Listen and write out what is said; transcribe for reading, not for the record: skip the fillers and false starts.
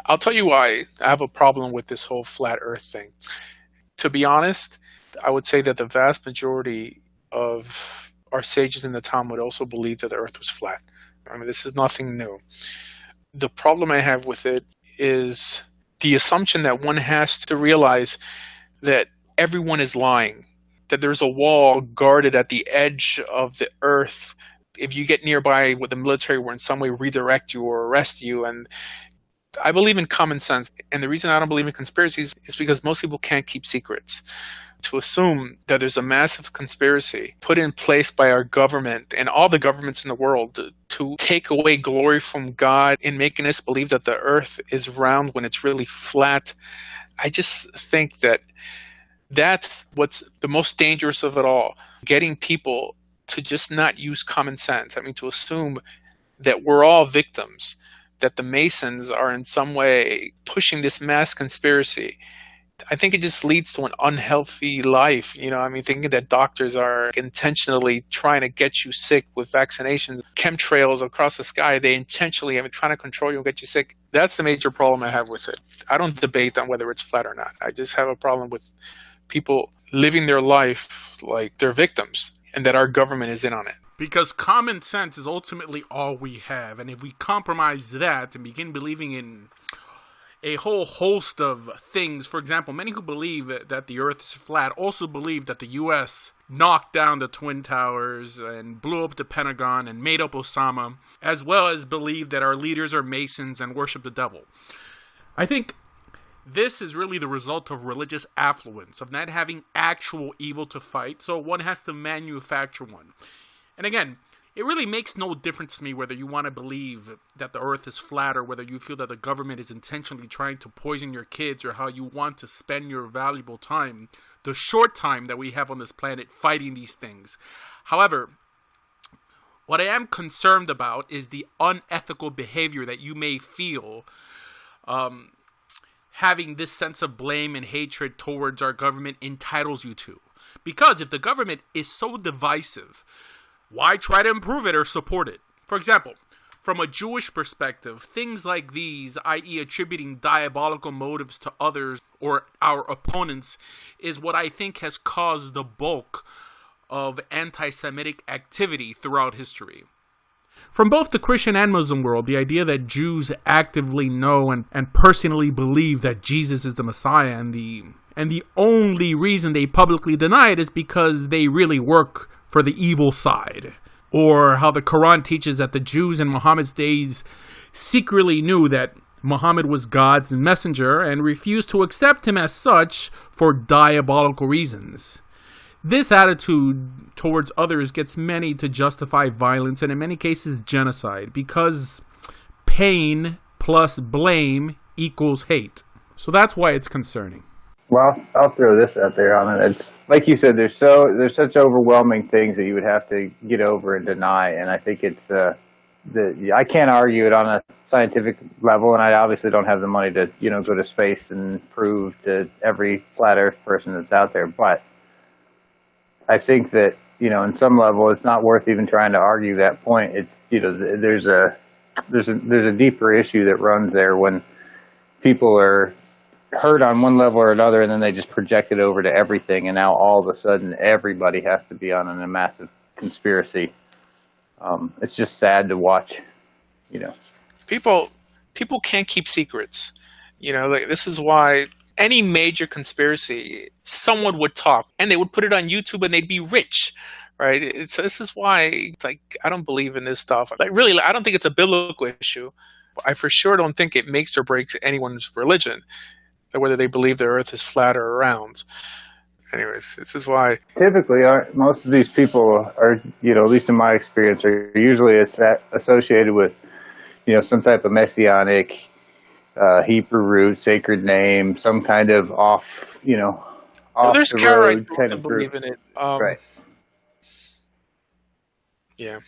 I'll tell you why I have a problem with this whole flat Earth thing. To be honest, I would say that the vast majority of our sages in the Talmud also believed that the Earth was flat. I mean, this is nothing new. The problem I have with it is the assumption that one has to realize that everyone is lying, that there's a wall guarded at the edge of the earth. If you get nearby with the military, will in some way redirect you or arrest you. And I believe in common sense. And the reason I don't believe in conspiracies is because most people can't keep secrets. To assume that there's a massive conspiracy put in place by our government and all the governments in the world to take away glory from God in making us believe that the earth is round when it's really flat. I just think that that's what's the most dangerous of it all. Getting people to just not use common sense. I mean, to assume that we're all victims, that the Masons are in some way pushing this mass conspiracy. I think it just leads to an unhealthy life. I mean, thinking that doctors are intentionally trying to get you sick with vaccinations, chemtrails across the sky, they intentionally, trying to control you and get you sick. That's the major problem I have with it. I don't debate on whether it's flat or not. I just have a problem with people living their life like they're victims and that our government is in on it. Because common sense is ultimately all we have. And if we compromise that and begin believing in a whole host of things, for example, many who believe that the earth is flat also believe that the U.S. knocked down the Twin Towers and blew up the Pentagon and made up Osama, as well as believe that our leaders are Masons and worship the devil. I think this is really the result of religious affluence, of not having actual evil to fight, so one has to manufacture one. And again, it really makes no difference to me whether you want to believe that the earth is flat or whether you feel that the government is intentionally trying to poison your kids or how you want to spend your valuable time, the short time that we have on this planet, fighting these things. However, what I am concerned about is the unethical behavior that you may feel having this sense of blame and hatred towards our government entitles you to. Because if the government is so divisive, why try to improve it or support it? For example, from a Jewish perspective, things like these, i.e. attributing diabolical motives to others or our opponents, is what I think has caused the bulk of anti-Semitic activity throughout history. From both the Christian and Muslim world, the idea that Jews actively know and personally believe that Jesus is the Messiah and the only reason they publicly deny it is because they really work for the evil side. Or how the Quran teaches that the Jews in Muhammad's days secretly knew that Muhammad was God's messenger and refused to accept him as such for diabolical reasons. This attitude towards others gets many to justify violence and in many cases genocide because pain plus blame equals hate. So that's why it's concerning. Well, I'll throw this out there on it. It's like you said, there's such overwhelming things that you would have to get over and deny, and I think it's I can't argue it on a scientific level, and I obviously don't have the money to go to space and prove to every flat Earth person that's out there. But I think that in some level, it's not worth even trying to argue that point. It's there's a deeper issue that runs there when people are hurt on one level or another, and then they just project it over to everything, and now all of a sudden everybody has to be on a massive conspiracy. It's just sad to watch. People can't keep secrets. This is why any major conspiracy, someone would talk, and they would put it on YouTube, and they'd be rich, right? This is why, I don't believe in this stuff. Really, I don't think it's a biblical issue. I for sure don't think it makes or breaks anyone's religion, whether they believe the earth is flat or round. Anyways, this is why. Typically, most of these people are, at least in my experience, are usually associated with, some type of messianic, Hebrew root, sacred name, some kind of off the road kind of believe in it. Right. Yeah.